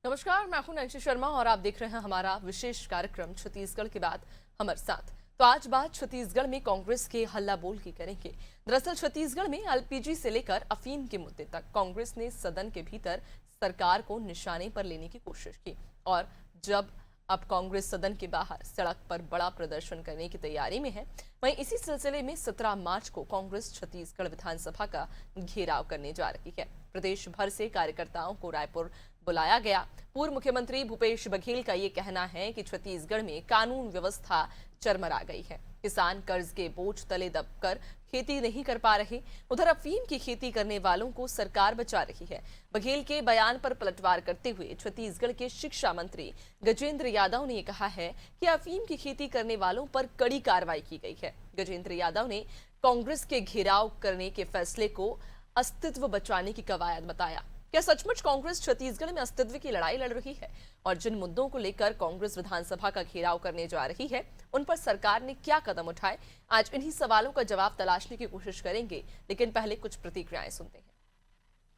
नमस्कार, मैं हूं नैन्सी शर्मा और आप देख रहे हैं हमारा विशेष कार्यक्रम छत्तीसगढ़ के बाद हमारे साथ। तो आज बात छत्तीसगढ़ में कांग्रेस के हल्ला बोल की करेंगे। दरअसल छत्तीसगढ़ में एलपीजी से लेकर अफीम के मुद्दे तक कांग्रेस ने सदन के भीतर सरकार को निशाने पर लेने की कोशिश की और जब अब कांग्रेस सदन के बाहर सड़क पर बड़ा प्रदर्शन करने की तैयारी में है, वहीं इसी सिलसिले में 17 मार्च को कांग्रेस छत्तीसगढ़ विधानसभा का घेराव करने जा रही है। प्रदेश भर से कार्यकर्ताओं को रायपुर बुलाया गया। पूर्व मुख्यमंत्री भूपेश बघेल का ये कहना है कि छत्तीसगढ़ में कानून व्यवस्था चरमरा गई है। किसान कर्ज के बोझ तले दबकर खेती नहीं कर पा रहे। उधर अफीम की खेती करने वालों को सरकार बचा रही है। बघेल के बयान पर पलटवार करते हुए छत्तीसगढ़ के शिक्षा मंत्री गजेंद्र यादव ने कहा है कि अफीम की खेती करने वालों पर कड़ी कार्रवाई की गई है। गजेंद्र यादव ने कांग्रेस के घेराव करने के फैसले को अस्तित्व बचाने की कवायद बताया। क्या सचमुच कांग्रेस छत्तीसगढ़ में अस्तित्व की लड़ाई लड़ रही है और जिन मुद्दों को लेकर कांग्रेस विधानसभा का घेराव करने जा रही है, उन पर सरकार ने क्या कदम उठाए? आज इन्हीं सवालों का जवाब तलाशने की कोशिश करेंगे, लेकिन पहले कुछ प्रतिक्रियाएं सुनते हैं।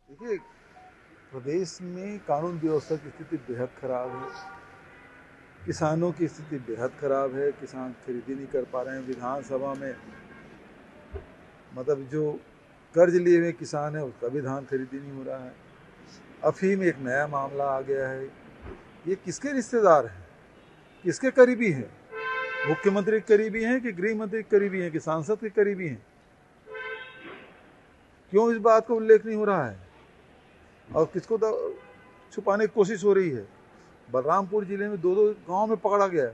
देखिए, प्रदेश में कानून व्यवस्था की स्थिति बेहद खराब है। किसानों की स्थिति बेहद खराब है। किसान खरीदी नहीं कर पा रहे हैं। विधानसभा में मतलब जो कर्ज लिए हुए किसान है उसका भी धान खरीदी नहीं हो रहा है। अफीम एक नया मामला आ गया है। ये किसके रिश्तेदार हैं, किसके करीबी हैं? मुख्यमंत्री के करीबी हैं कि गृह मंत्री के करीबी हैं कि सांसद के करीबी हैं? क्यों इस बात का उल्लेख नहीं हो रहा है और किसको छुपाने की कोशिश हो रही है? बलरामपुर जिले में दो गांव में पकड़ा गया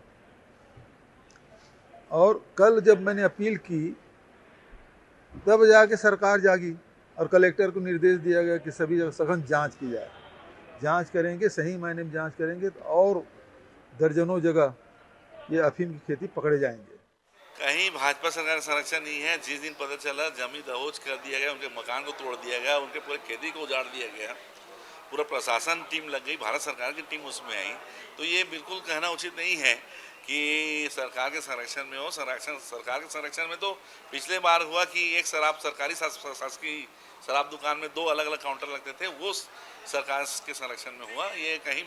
और कल जब मैंने अपील की तब जाके सरकार जागी और कलेक्टर को निर्देश दिया गया कि सभी जगह सघन जांच की जाए। जांच करेंगे, सही मायने में जांच करेंगे तो और दर्जनों जगह ये अफीम की खेती पकड़े जाएंगे। कहीं भाजपा सरकार संरक्षण नहीं है। जिस दिन पता चला जमीन दबोच कर दिया गया, उनके मकान को तोड़ दिया गया, उनके पूरे खेती को उजाड़ दिया गया, पूरा प्रशासन टीम लग गई, भारत सरकार की टीम उसमें आई, तो ये बिल्कुल कहना उचित नहीं है कि सरकार के संरक्षण में हो। सरकार के संरक्षण में तो पिछले बार हुआ कि एक शराब सरकारी शासकीय शराब दुकान में 2 अलग अलग काउंटर लगते थे, वो सरकार के संरक्षण में हुआ। ये कहीं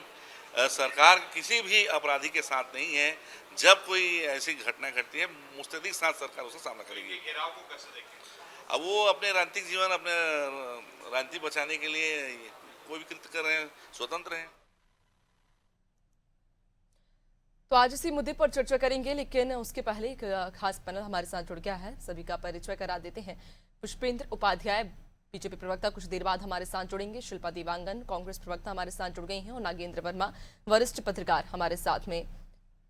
सरकार किसी भी अपराधी के साथ नहीं है। जब कोई ऐसी घटना घटती है, मुस्तैदी के साथ सरकार उसका सामना करेगी। घेराव को कैसे देखें? अब वो अपने राजनीतिक जीवन, अपने राजनीति बचाने के लिए कोई भी कृत्य कर रहे हैं, स्वतंत्र हैं। तो आज इसी मुद्दे पर चर्चा करेंगे, लेकिन उसके पहले एक खास पैनल हमारे साथ जुड़ गया है। सभी का परिचय करा देते हैं। पुष्पेंद्र उपाध्याय बीजेपी प्रवक्ता कुछ देर बाद हमारे साथ जुड़ेंगे। शिल्पा देवांगन कांग्रेस प्रवक्ता हमारे साथ जुड़ गई हैं और नागेंद्र वर्मा वरिष्ठ पत्रकार हमारे साथ में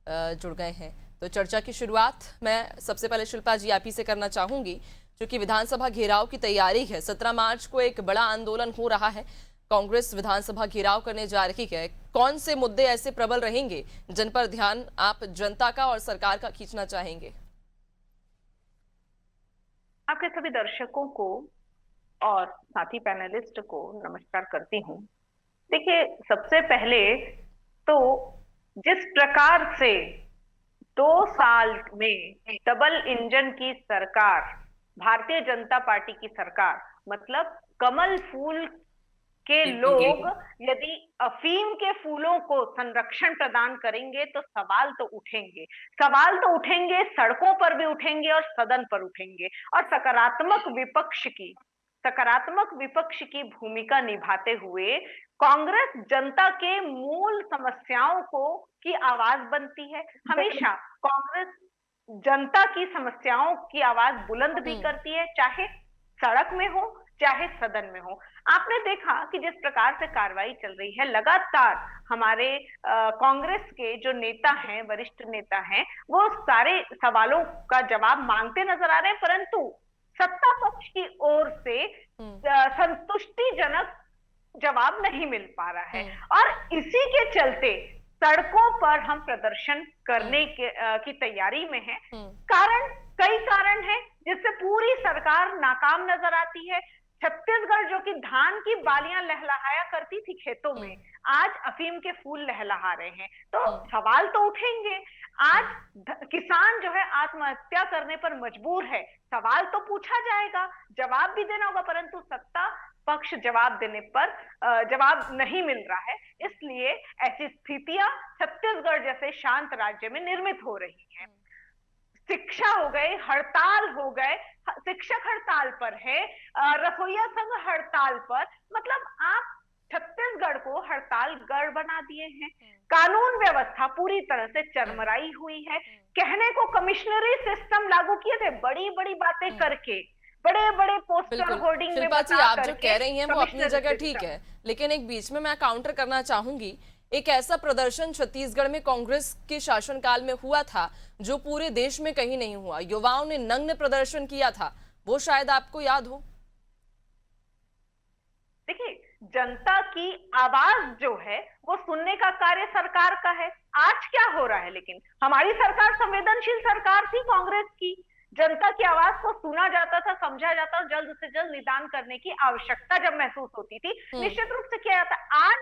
जुड़ गए हैं। तो चर्चा की शुरुआत मैं सबसे पहले शिल्पा जी आप ही से करना चाहूंगी, क्योंकि विधानसभा घेराव की तैयारी है। 17 मार्च को एक बड़ा आंदोलन हो रहा है। कांग्रेस विधानसभा घेराव करने जा रही है। कौन से मुद्दे ऐसे प्रबल रहेंगे जिन पर ध्यान आप जनता का और सरकार का खींचना चाहेंगे? आपके सभी दर्शकों को और साथी पैनलिस्ट को नमस्कार करती हूँ। देखिए, सबसे पहले तो जिस प्रकार से 2 साल में डबल इंजन की सरकार, भारतीय जनता पार्टी की सरकार, मतलब कमल फूल के लोग यदि अफीम के फूलों को संरक्षण प्रदान करेंगे तो सवाल तो उठेंगे। सवाल तो उठेंगे, सड़कों पर भी उठेंगे और सदन पर उठेंगे। और सकारात्मक विपक्ष की भूमिका निभाते हुए कांग्रेस जनता के मूल समस्याओं को की आवाज बनती है। हमेशा कांग्रेस जनता की समस्याओं की आवाज बुलंद भी करती है, चाहे सड़क में हो चाहे सदन में हो। आपने देखा कि जिस प्रकार से कार्रवाई चल रही है, लगातार हमारे कांग्रेस के जो नेता हैं, वरिष्ठ नेता हैं, वो सारे सवालों का जवाब मांगते नजर आ रहे हैं, परंतु सत्ता पक्ष की ओर से संतुष्टिजनक जवाब नहीं मिल पा रहा है। और इसी के चलते सड़कों पर हम प्रदर्शन करने की तैयारी में हैं। कई कारण हैं जिससे पूरी सरकार नाकाम नजर आती है। छत्तीसगढ़ जो कि धान की बालियां लहलहाया करती थी खेतों में, आज अफीम के फूल लहलहा रहे हैं। तो सवाल तो उठेंगे। आज किसान जो है आत्महत्या करने पर मजबूर है, सवाल तो पूछा जाएगा, जवाब भी देना होगा, परंतु सत्ता पक्ष जवाब देने पर जवाब नहीं मिल रहा है। इसलिए ऐसी स्थितियां छत्तीसगढ़ जैसे शांत राज्य में निर्मित हो रही हैं। शिक्षा हो गए, हड़ताल हो गए, शिक्षक हड़ताल पर है, रसोईया संघ हड़ताल पर, मतलब आप छत्तीसगढ़ को हड़ताल गढ़ बना दिए हैं। कानून व्यवस्था पूरी तरह से चरमराई हुई है। कहने को कमिश्नरी सिस्टम लागू किए थे, बड़ी बड़ी बातें करके, बड़े बड़े पोस्टर बिल्कुल होर्डिंग में शिल्पा जी, बता आप जो करके कह रही हैं वो अपनी कमिश्नरी जगह ठीक सिस्टम। है, लेकिन एक बीच में मैं काउंटर करना चाहूंगी। एक ऐसा प्रदर्शन छत्तीसगढ़ में कांग्रेस के शासनकाल में हुआ था जो पूरे देश में कहीं नहीं हुआ। युवाओं ने नग्न प्रदर्शन किया था, वो शायद आपको याद हो। देखिए, जनता की आवाज जो है वो सुनने का कार्य सरकार का है। आज क्या हो रहा है, लेकिन हमारी सरकार संवेदनशील सरकार थी कांग्रेस की। जनता की आवाज को सुना जाता था, समझा जाता था, जल्द से जल्द निदान करने की आवश्यकता जब महसूस होती थी, निश्चित रूप से किया जाता। आज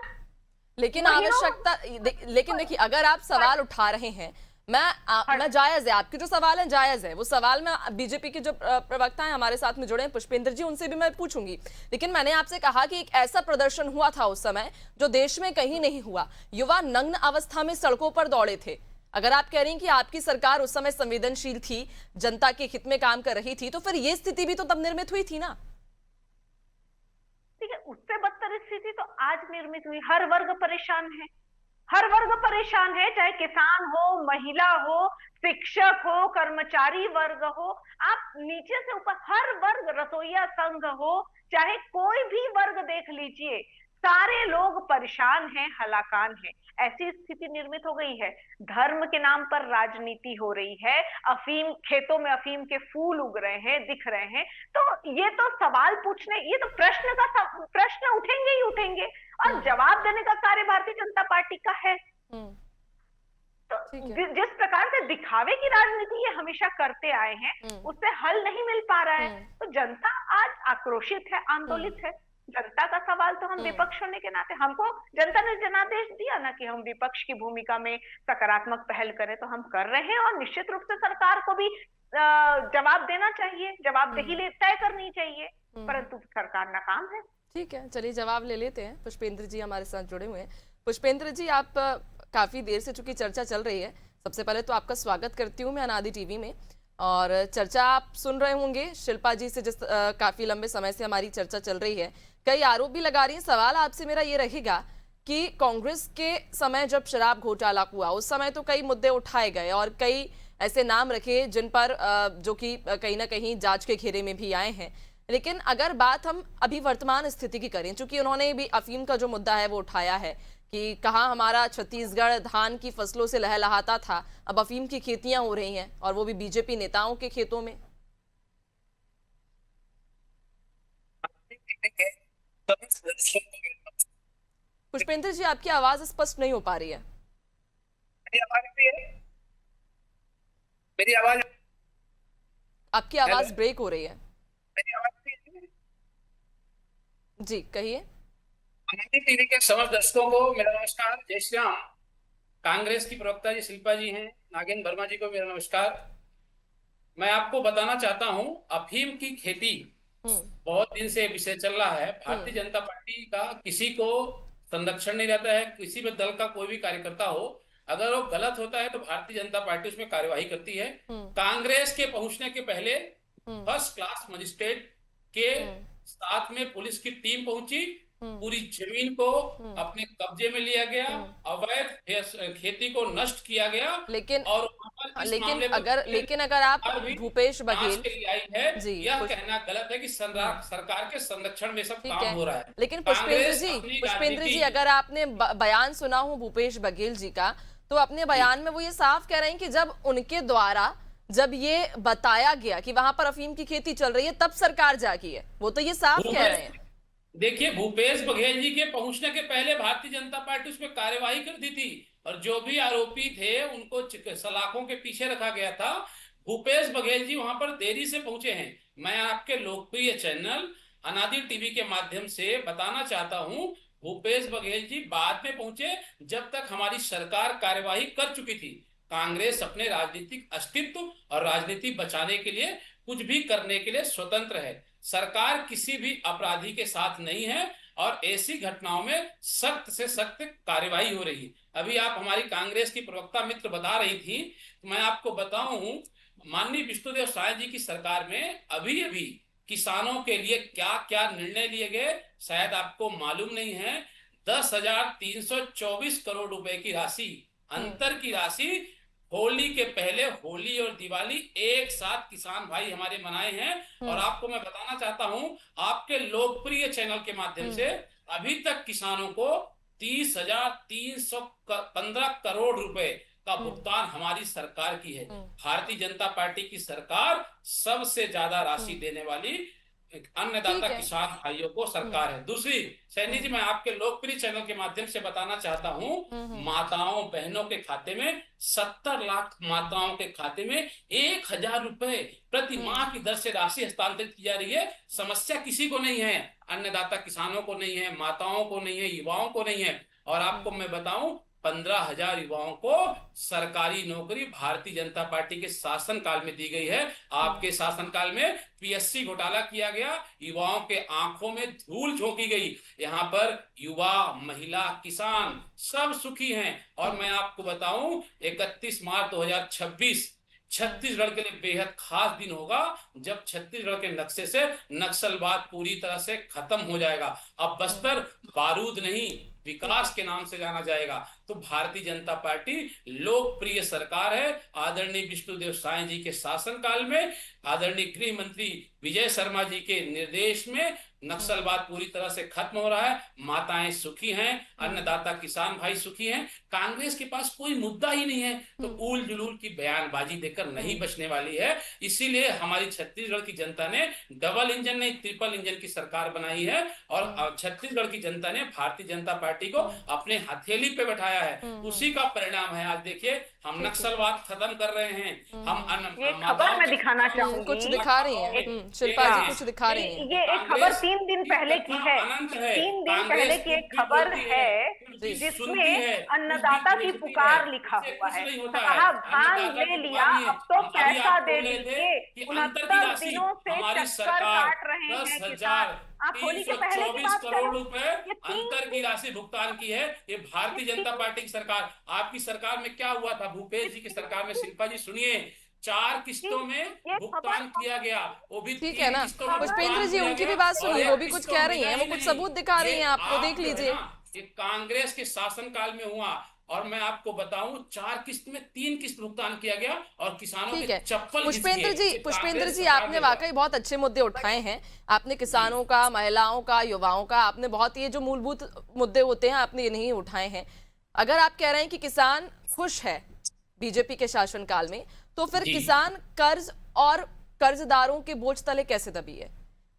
लेकिन महीनों- आवश्यकता लेकिन देखिए, अगर आप सवाल उठा रहे हैं, मैं जायज है, आपके जो सवाल है जायज है, वो सवाल मैं बीजेपी के जो प्रवक्ता हैं हमारे साथ में जुड़े हैं पुष्पेंद्र जी, उनसे भी मैं पूछूंगी। लेकिन मैंने आपसे कहा कि एक ऐसा प्रदर्शन हुआ था उस समय जो देश में कहीं नहीं हुआ। युवा नग्न अवस्था में सड़कों पर दौड़े थे। अगर आप कह रही हैं कि आपकी सरकार उस समय संवेदनशील थी, जनता के हित में काम कर रही थी, तो फिर ये स्थिति भी तो तब निर्मित हुई थी ना। ठीक है, उससे बदतर स्थिति तो आज निर्मित हुई। हर वर्ग परेशान है, हर वर्ग परेशान है, चाहे किसान हो, महिला हो, शिक्षक हो, कर्मचारी वर्ग हो, आप नीचे से ऊपर हर वर्ग, रसोईया संघ हो, चाहे कोई भी वर्ग देख लीजिए, सारे लोग परेशान हैं, हलाकान हैं। ऐसी स्थिति निर्मित हो गई है। धर्म के नाम पर राजनीति हो रही है। अफीम, खेतों में अफीम के फूल उग रहे हैं, दिख रहे हैं। तो ये तो सवाल पूछने, ये तो प्रश्न उठेंगे ही उठेंगे, और जवाब देने का कार्य भारतीय जनता पार्टी का है। तो जिस प्रकार से दिखावे की राजनीति ये हमेशा करते आए हैं, उससे हल नहीं मिल पा रहा है। तो जनता आज आक्रोशित है, आंदोलित है। जनता का सवाल तो हम विपक्ष होने के नाते, हमको जनता ने जनादेश दिया ना कि हम विपक्ष की भूमिका में सकारात्मक पहल करें, तो हम कर रहे हैं। और निश्चित रूप से सरकार को भी जवाब देना चाहिए, जवाबदेही तय करनी चाहिए, परंतु सरकार नाकाम है। ठीक है, चलिए जवाब ले लेते हैं। पुष्पेंद्र जी हमारे साथ जुड़े हुए हैं। पुष्पेंद्र जी, आप काफी देर से चूंकि चर्चा चल रही है, सबसे पहले तो आपका स्वागत करती हूँ मैं अनादि टीवी में। और चर्चा आप सुन रहे होंगे शिल्पा जी से, जिस काफी लंबे समय से हमारी चर्चा चल रही है, कई आरोप भी लगा रही है। सवाल आपसे मेरा ये रहेगा कि कांग्रेस के समय जब शराब घोटाला हुआ, उस समय तो कई मुद्दे उठाए गए और कई ऐसे नाम रखे जिन पर जो कि कहीं ना कहीं जांच के घेरे में भी आए हैं। लेकिन अगर बात हम अभी वर्तमान स्थिति की करें, चूंकि उन्होंने भी अफीम का जो मुद्दा है वो उठाया है कि कहाँ हमारा छत्तीसगढ़ धान की फसलों से लहलहाता था, अब अफीम की खेतियां हो रही हैं, और वो भी बीजेपी नेताओं के खेतों में। पुष्पेंद्र जी, आपकी आवाज स्पष्ट नहीं हो पा रही है। मेरी आवाज आपकी आवाज ब्रेक हो रही है। जी कहिए। अनादि टीवी के समस्त दर्शकों को मेरा नमस्कार, जय श्री राम। कांग्रेस की प्रवक्ता जी शिल्पा जी हैं, नागेंद्र वर्मा जी को मेरा नमस्कार। मैं आपको बताना चाहता हूं, अफीम की खेती बहुत दिन से विषय चल रहा है। भारतीय जनता पार्टी का किसी को संरक्षण नहीं रहता है। किसी भी दल का कोई भी कार्यकर्ता हो, अगर वो गलत होता है तो भारतीय जनता पार्टी उसमें कार्यवाही करती है। कांग्रेस के पहुंचने के पहले फर्स्ट क्लास मजिस्ट्रेट के साथ में पुलिस की टीम पहुंची, पूरी जमीन को अपने कब्जे में लिया गया, अवैध खेती को नष्ट किया गया। लेकिन लेकिन अगर आप भूपेश बघेल आई है जी, यह कहना गलत है कि सरकार के संरक्षण में सब काम हो रहा है। लेकिन पुष्पेंद्र जी, अगर आपने बयान सुना हो भूपेश बघेल जी का, तो अपने बयान में वो ये साफ कह रहे हैं कि जब उनके द्वारा जब ये बताया गया कि वहां पर अफीम की खेती चल रही है, तब सरकार जागी है। वो तो ये साफ कह रहे हैं। देखिए, भूपेश बघेल जी के पहुंचने के पहले भारतीय जनता पार्टी उसमें कार्यवाही कर दी थी, और जो भी आरोपी थे उनको सलाखों के पीछे रखा गया था। भूपेश बघेल जी वहां पर देरी से पहुंचे हैं। मैं आपके लोकप्रिय चैनल अनादि टीवी के माध्यम से बताना चाहता हूं, भूपेश बघेल जी बाद में पहुंचे, जब तक हमारी सरकार कार्यवाही कर चुकी थी। कांग्रेस अपने राजनीतिक अस्तित्व और राजनीति बचाने के लिए कुछ भी करने के लिए स्वतंत्र है। सरकार किसी भी अपराधी के साथ नहीं है और ऐसी घटनाओं में सख्त से सख्त कार्रवाई हो रही है। अभी आप हमारी कांग्रेस की प्रवक्ता मित्र बता रही थी, तो मैं आपको बताऊं, माननीय विष्णुदेव साय जी की सरकार में अभी अभी किसानों के लिए क्या क्या निर्णय लिए गए शायद आपको मालूम नहीं है। 10,324 करोड़ रुपए की राशि, अंतर की राशि, होली के पहले होली और दिवाली एक साथ किसान भाई हमारे मनाए हैं। और आपको मैं बताना चाहता हूं, आपके लोकप्रिय चैनल के माध्यम से अभी तक किसानों को 30,315 करोड़ रुपए का भुगतान हमारी सरकार की है। भारतीय जनता पार्टी की सरकार सबसे ज्यादा राशि देने वाली अन्नदाता किसान भाइयों को सरकार है। दूसरी, सैनी जी, मैं आपके लोकप्रिय चैनल के माध्यम से बताना चाहता हूं, माताओं बहनों के खाते में 70 लाख माताओं के खाते में 1,000 रुपए प्रति माह की दर से राशि हस्तांतरित की जा रही है। समस्या किसी को नहीं है, अन्नदाता किसानों को नहीं है, माताओं को नहीं है, युवाओं को नहीं है। और आपको मैं बताऊं, 15,000 युवाओं को सरकारी नौकरी भारतीय जनता पार्टी के शासनकाल में दी गई है। आपके शासनकाल में पीएससी घोटाला किया गया, युवाओं के आंखों में धूल झोंकी गई। यहाँ पर युवा, महिला, किसान सब सुखी हैं। और मैं आपको बताऊं, 31 मार्च 2026 छत्तीसगढ़ के लिए बेहद खास दिन होगा, जब छत्तीसगढ़ के नक्शे से नक्सलवाद पूरी तरह से खत्म हो जाएगा। अब बस्तर बारूद नहीं, विकास के नाम से जाना जाएगा। तो भारतीय जनता पार्टी लोकप्रिय सरकार है। आदरणीय विष्णुदेव साय जी के शासनकाल में, आदरणीय गृह मंत्री विजय शर्मा जी के निर्देश में नक्सलवाद पूरी तरह से खत्म हो रहा है। माताएं सुखी हैं, अन्नदाता किसान भाई सुखी हैं। कांग्रेस के पास कोई मुद्दा ही नहीं है, तो उल जुलूल की बयानबाजी देकर नहीं बचने वाली है। इसीलिए हमारी छत्तीसगढ़ की जनता ने डबल इंजन नहीं, ट्रिपल इंजन की सरकार बनाई है। और छत्तीसगढ़ की जनता ने भारतीय जनता पार्टी को अपने हथेली पे बैठाया है। उसी का परिणाम है। आज देखिए, हम नक्सलवाद खत्म कर रहे हैं। हम ये खबर मैं दिखाना चाहूंगी, कुछ दिखा रही हैं शिल्पा जी, कुछ दिखा रही हैं। ये एक खबर 3 दिन पहले की है, 3 दिन पहले की एक खबर है जिसमें अन्नदाता की पुकार लिखा हुआ है। कहा धान ले लिया, अब तो पैसा दे दीजिए। 69 दिनों से चक्कर काट रहे हैं किसान। आप होली के पहले की बात करोड़ रुपए अंतर की राशि भुगतान की है ये भारतीय जनता पार्टी की सरकार। आपकी सरकार में क्या हुआ था? भूपेश जी की सरकार में, शिल्पा जी सुनिए, 4 किस्तों में भुगतान किया गया, वो भी ठीक है ना। पुष्पेंद्र जी, उनकी भी बात सुनिए, वो भी कुछ कह रही हैं, वो कुछ सबूत दिखा रही हैं आपको, देख लीजिए। ये कांग्रेस के शासनकाल में हुआ। और मैं आपको बताऊं, 4 किस्त में 3 किस्त भुगतान किया गया और किसानों के चप्पल। पुष्पेंद्र जी, आपने वाकई बहुत अच्छे मुद्दे उठाए हैं। आपने किसानों का, महिलाओं का, युवाओं का, आपने बहुत ये जो मूलभूत मुद्दे होते हैं आपने ये नहीं उठाए हैं। अगर आप कह रहे हैं कि किसान खुश है बीजेपी के शासनकाल में, तो फिर किसान कर्ज और कर्जदारों के बोझ तले कैसे दबी है?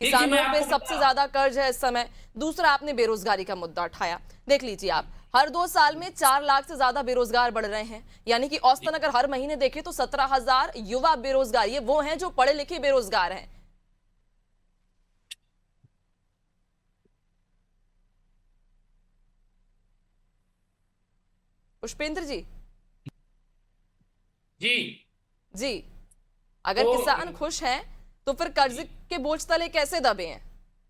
किसानों पे सबसे ज्यादा कर्ज है इस समय। दूसरा, आपने बेरोजगारी का मुद्दा उठाया। देख लीजिए आप, हर 2 साल में 4 लाख से ज्यादा बेरोजगार बढ़ रहे हैं, यानी कि औसतन अगर हर महीने देखें तो 17,000 युवा बेरोजगार, ये वो हैं जो पढ़े लिखे बेरोजगार हैं। पुष्पेंद्र जी जी, अगर किसान खुश हैं तो फिर कर्ज के बोझ तले कैसे दबे हैं?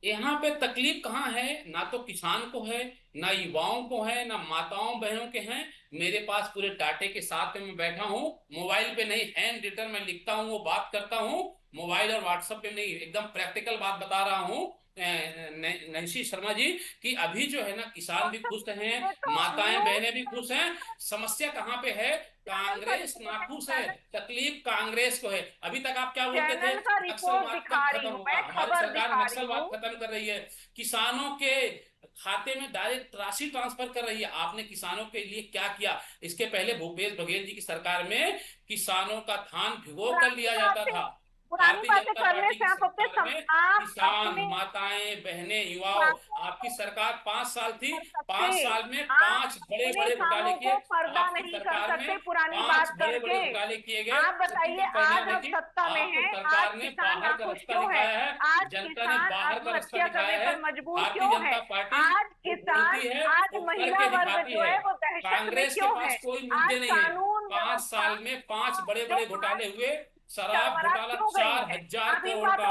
यहाँ पे तकलीफ कहाँ है? ना तो किसान को है, ना युवाओं को है, ना माताओं बहनों के हैं। मेरे पास पूरे डाटे के साथ में मैं बैठा हूँ, मोबाइल पे नहीं, हैंड रिटन में लिखता हूँ, वो बात करता हूँ, मोबाइल और व्हाट्सएप पे नहीं, एकदम प्रैक्टिकल बात बता रहा हूँ नैन्सी शर्मा जी, कि अभी जो है ना, किसान भी खुश हैं, माताएं बहनें भी खुश हैं। समस्या कहाँ पे है? कांग्रेस नाखुश है, तकलीफ कांग्रेस को है। अभी तक आप क्या बोलते थे? नक्सलवाद खत्म होगा, हमारी सरकार नक्सलवाद खत्म कर रही है, किसानों के खाते में डायरेक्ट राशि ट्रांसफर कर रही है। आपने किसानों के लिए क्या किया? इसके पहले भूपेश बघेल जी की सरकार में किसानों का धान भिगो कर लिया जाता था। पुरानी बातें करने से आप अपने किसान, माताएं बहनें, युवाओं, आपकी सरकार 5 साल थी, 5 साल में 5 बड़े बड़े घोटाले किए। आपकी सरकार में पुरानी 5 बड़े बड़े घोटाले किए गए। आप बताइए, आज आप सत्ता में हैं, सरकार ने बाहर का रास्ता दिखाया है, जनता ने बाहर का रास्ता दिखाया है। भारतीय जनता पार्टी आज किसान, आज महिला वर्ग जो है वो दहशत में कांग्रेस के पास कोई मुद्दे नहीं है। 5 साल में 5 बड़े बड़े घोटाले हुए। शराब घोटाला 4,000 करोड़ का,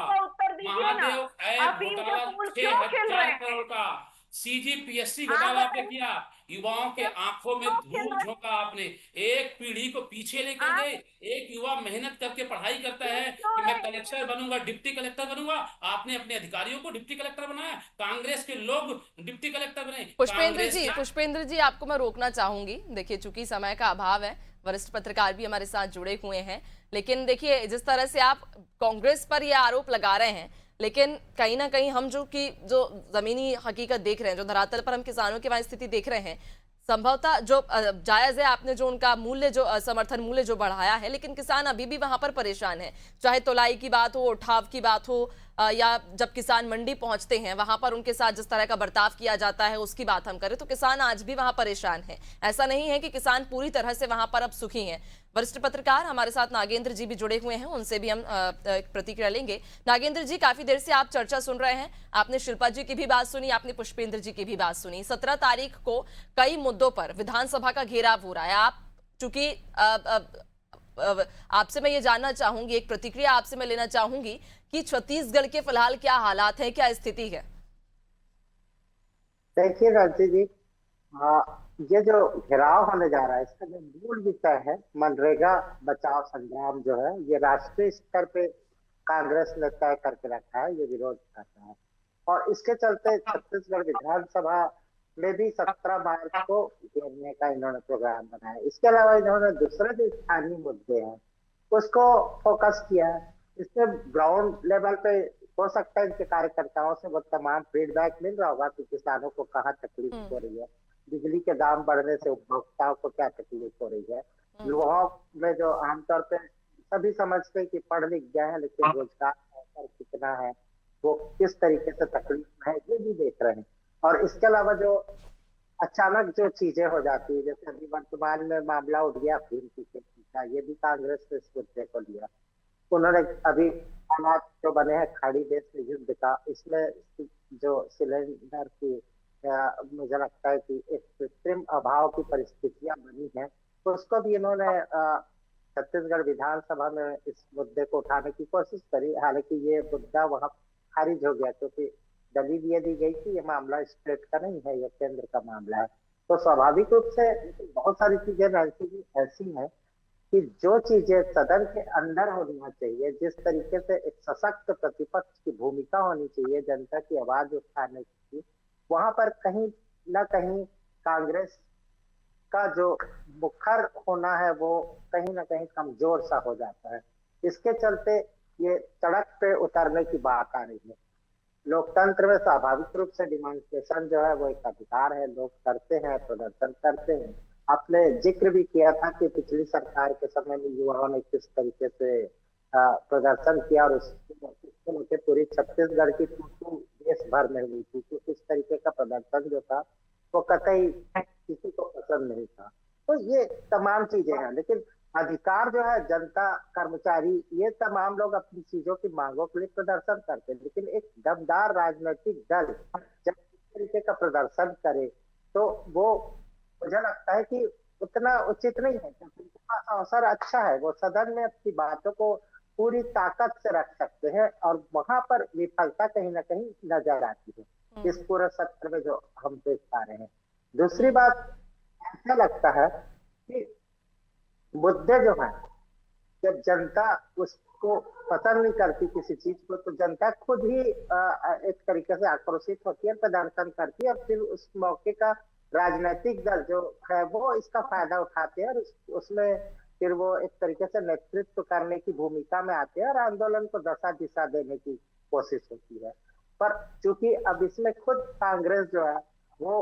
दीजिए ना, महादेव ऐप अफीम के घोटाला फूल क्यों खिल रहे 6,000 करोड़ हैं? का, सीजीपीएससी आप घोटाला आपने बताइए किया, युवाओं के आंखों में क्यों खिल धूल रहे झोंका आपने, एक पीढ़ी को पीछे लेकर हैं? गए। एक युवा मेहनत करके पढ़ाई करता खिल है क्यों कि मैं रहे हैं? कलेक्टर बनूंगा, डिप्टी कलेक्टर बनूंगा, आपने अपने अधिकारियों को डिप्टी कलेक्टर बनाया, कांग्रेस के लोग डिप्टी कलेक्टर बने, कांग्रेस का। पुष्पेंद्र जी आपको मैं रोकना चाहूंगी। देखिए चूंकि समय का अभाव है, वरिष्ठ पत्रकार भी हमारे साथ जुड़े हुए हैं, लेकिन देखिए जिस तरह से आप कांग्रेस पर यह आरोप लगा रहे हैं, लेकिन कहीं ना कहीं हम जो जमीनी हकीकत देख रहे हैं, जो धरातल पर हम किसानों की वहां स्थिति देख रहे हैं, संभवतः जो जायज है, आपने जो उनका मूल्य, जो समर्थन मूल्य जो बढ़ाया है, लेकिन किसान अभी भी वहां पर परेशान है। चाहे तोलाई की बात हो, उठाव की बात हो, या जब किसान मंडी पहुंचते हैं वहां पर उनके साथ जिस तरह का बर्ताव किया जाता है उसकी बात हम करें, तो किसान आज भी वहां परेशान है। ऐसा नहीं है कि किसान पूरी तरह से वहां पर अब सुखी हैं। वरिष्ठ पत्रकार हमारे साथ नागेंद्र जी भी जुड़े हुए हैं, उनसे भी हम प्रतिक्रिया लेंगे। नागेंद्र जी, काफी देर से आप चर्चा सुन रहे हैं, आपने शिल्पा जी की भी बात सुनी, आपने पुष्पेंद्र जी की भी बात सुनी। 17 तारीख को कई मुद्दों पर विधानसभा का घेराव हो रहा है। आप चूंकि आपसे मैं ये जानना चाहूंगी, एक प्रतिक्रिया आपसे मैं लेना चाहूंगी कि छत्तीसगढ़ के फिलहाल क्या हालात है, क्या स्थिति है? देखिए रांची जी, ये जो घेराव होने जा रहा है इसका जो मूल विषय है मनरेगा बचाव संग्राम जो है, ये राष्ट्रीय स्तर पे कांग्रेस ने तय करके रखा है, ये विरोध करता है। और इसके चलते छत्तीसगढ़ विधानसभा में भी 17 मार्च को घेरने का इन्होंने प्रोग्राम बनाया। इसके अलावा इन्होंने दूसरे जो स्थानीय मुद्दे हैं उसको फोकस किया है। इसमें ग्राउंड लेवल पे हो सकता है इनके कार्यकर्ताओं से वो तमाम फीडबैक मिल रहा होगा कि किसानों को कहाँ तकलीफ हो रही है, बिजली के दाम बढ़ने से उपभोक्ताओं को क्या तकलीफ हो रही है, युवाओं में जो आमतौर पे सभी समझते हैं कि पढ़ लिख गए हैं लेकिन रोजगार का अवसर कितना है, वो किस तरीके से तकलीफ में है, ये भी देख रहे हैं। और इसके अलावा जो अचानक जो चीजें हो जाती है, जैसे अभी वर्तमान में मामला उठ गया अफीम की खेती का, ये भी कांग्रेस ने इस मुद्दे को लिया। उन्होंने अभी हालात जो बने हैं खाड़ी देश के युद्ध का, इसमें जो सिलेंडर की मुझे लगता है कि एक कृत्रिम अभाव की परिस्थितियां बनी हैं, तो उसको भी इन्होंने छत्तीसगढ़ विधानसभा में इस मुद्दे को उठाने की कोशिश करी। हालांकि ये मुद्दा वहां खारिज हो गया क्योंकि दलील ये दी गई कि ये मामला स्टेट का नहीं है, ये केंद्र का मामला है। तो स्वाभाविक रूप से बहुत सारी चीजें ऐसी हैं कि जो चीजें सदन के अंदर होनी चाहिए, जिस तरीके से एक सशक्त प्रतिपक्ष की भूमिका होनी चाहिए जनता की आवाज उठाने की, वहां पर कहीं ना कहीं कांग्रेस का जो मुखर होना है वो कहीं ना कहीं कमजोर सा हो जाता है। इसके चलते ये सड़क पे उतरने की बात आ रही है। लोकतंत्र में स्वाभाविक रूप से डिमांस्ट्रेशन जो है वो एक अधिकार है, लोग करते हैं, प्रदर्शन करते हैं। आपने जिक्र भी किया था कि पिछली सरकार के समय में युवाओं ने किस तरीके से प्रदर्शन किया और उसके पूरी छत्तीसगढ़ की देश भर में हुई थी, तो इस तरीके का प्रदर्शन जो था वो कतई किसी को पसंद नहीं था। तो ये तमाम चीजें हैं, लेकिन अधिकार जो है जनता, कर्मचारी, ये तमाम लोग अपनी चीजों की मांगों के लिए प्रदर्शन करते हैं। लेकिन एक दमदार राजनीतिक दल जब इस तरीके का प्रदर्शन करे तो वो मुझे लगता है कि उतना उचित नहीं है, क्योंकि उनके पास अवसर अच्छा है, वो सदन में अपनी बातों को पूरी ताकत से रख सकते हैं और वहां पर विफलता कहीं ना कहीं नजर आती है इस पूरे सत्र में जो हम देख पा रहे हैं। दूसरी बात, ऐसा लगता है कि मुद्दे जो है, जब जनता उसको पसंद नहीं करती किसी चीज को, तो जनता खुद ही एक तरीके से आक्रोशित होती है, प्रदर्शन करती है और फिर उस मौके का राजनीतिक दल जो है वो इसका फायदा उठाते हैं और उसमें फिर वो एक तरीके से नेतृत्व करने की भूमिका में आते हैं और आंदोलन को दशा दिशा देने की कोशिश होती है। पर चूंकि अब इसमें खुद कांग्रेस जो है वो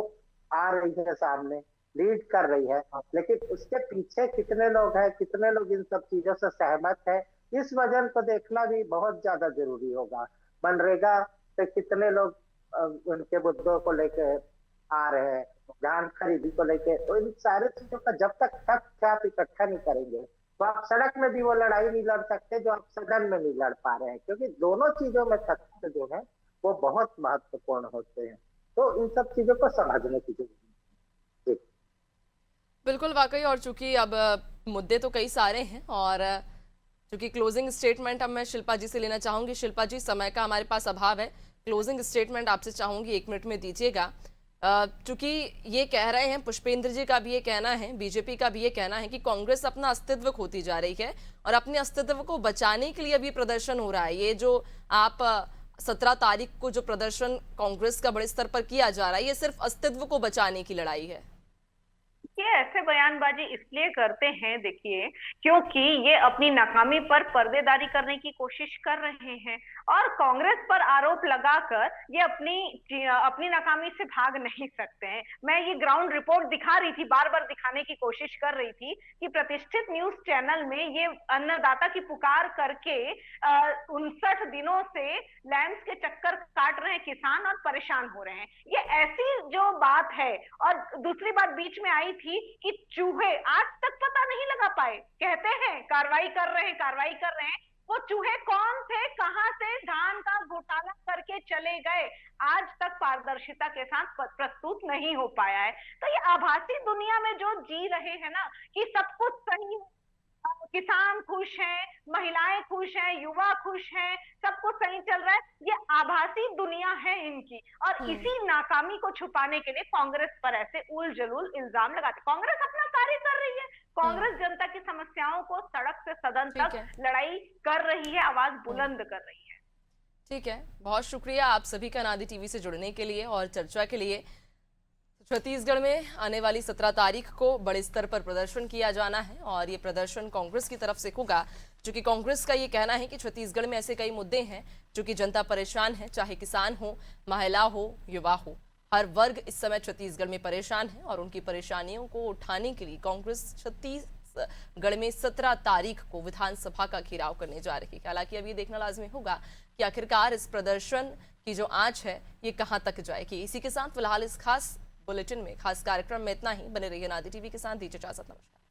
आ रही है सामने, लीड कर रही है, लेकिन उसके पीछे कितने लोग हैं, कितने लोग इन सब चीजों से सहमत है, इस वजन को देखना भी बहुत ज्यादा जरूरी होगा। मनरेगा से कितने लोग उनके मुद्दों को लेकर आ रहे हैं, धान खरीदी को लेके, तो इन सारे चीजों का जब तक तथ्य आप इकट्ठा नहीं करेंगे तो आप सड़क में भी वो लड़ाई नहीं लड़ सकते जो आप सदन में नहीं लड़ पा रहे हैं, क्योंकि दोनों चीजों में तथ्य जो है वो बहुत महत्वपूर्ण होते हैं। तो इन सब चीजों को समझने की जरूरत है। बिल्कुल, वाकई। और चूंकि अब मुद्दे तो कई सारे हैं और क्योंकि क्लोजिंग स्टेटमेंट अब मैं शिल्पा जी से लेना चाहूंगी। शिल्पा जी, समय का हमारे पास अभाव है, क्लोजिंग स्टेटमेंट आपसे चाहूंगी 1 मिनट में दीजिएगा। चूंकि ये कह रहे हैं, पुष्पेंद्र जी का भी ये कहना है, बीजेपी का भी ये कहना है कि कांग्रेस अपना अस्तित्व खोती जा रही है और अपने अस्तित्व को बचाने के लिए अभी प्रदर्शन हो रहा है। ये जो आप 17 तारीख को जो प्रदर्शन कांग्रेस का बड़े स्तर पर किया जा रहा है, ये सिर्फ अस्तित्व को बचाने की लड़ाई है। ये ऐसे बयानबाजी इसलिए करते हैं, देखिए, क्योंकि ये अपनी नाकामी पर पर्देदारी करने की कोशिश कर रहे हैं और कांग्रेस पर आरोप लगाकर ये अपनी नाकामी से भाग नहीं सकते हैं। मैं ये ग्राउंड रिपोर्ट दिखा रही थी, बार बार दिखाने की कोशिश कर रही थी कि प्रतिष्ठित न्यूज चैनल में ये अन्नदाता की पुकार करके 59 दिनों से लैंड्स के चक्कर काट रहे हैं किसान और परेशान हो रहे हैं। ये ऐसी जो बात है। और दूसरी बात बीच में आई थी कि चूहे आज तक पता नहीं लगा पाए, कहते हैं कार्रवाई कर रहे हैं, कार्रवाई कर रहे हैं, वो चूहे कौन थे, कहां से धान का घोटाला करके चले गए, आज तक पारदर्शिता के साथ प्रस्तुत नहीं हो पाया है। तो ये आभासी दुनिया में जो जी रहे हैं ना कि सब कुछ सही, किसान खुश हैं, महिलाएं खुश हैं, युवा खुश हैं, सब कुछ सही चल रहा है, ये आभासी दुनिया है इनकी। और इसी नाकामी को छुपाने के लिए कांग्रेस पर ऐसे उल जलूल इल्जाम लगाते। कांग्रेस अपना कार्य कर रही है, कांग्रेस जनता की समस्याओं को सड़क से सदन तक लड़ाई कर रही है, आवाज बुलंद कर रही है। ठीक है, बहुत शुक्रिया आप सभी का नादी टीवी से जुड़ने के लिए और चर्चा के लिए। छत्तीसगढ़ में आने वाली 17 तारीख को बड़े स्तर पर प्रदर्शन किया जाना है और ये प्रदर्शन कांग्रेस की तरफ से होगा, क्योंकि कांग्रेस का ये कहना है कि छत्तीसगढ़ में ऐसे कई मुद्दे हैं जो कि जनता परेशान है, चाहे किसान हो, महिला हो, युवा हो, हर वर्ग इस समय छत्तीसगढ़ में परेशान है और उनकी परेशानियों को उठाने के लिए कांग्रेस छत्तीसगढ़ में 17 तारीख को विधानसभा का घेराव करने जा रही है। हालांकि अब ये देखना लाजमी होगा कि आखिरकार इस प्रदर्शन की जो आंच है ये कहां तक जाएगी। इसी के साथ फिलहाल इस खास बुलेटिन में, खास कार्यक्रम में इतना ही। बने रहिए नादी टीवी के साथ, दीजिए इजाजत, नमस्कार।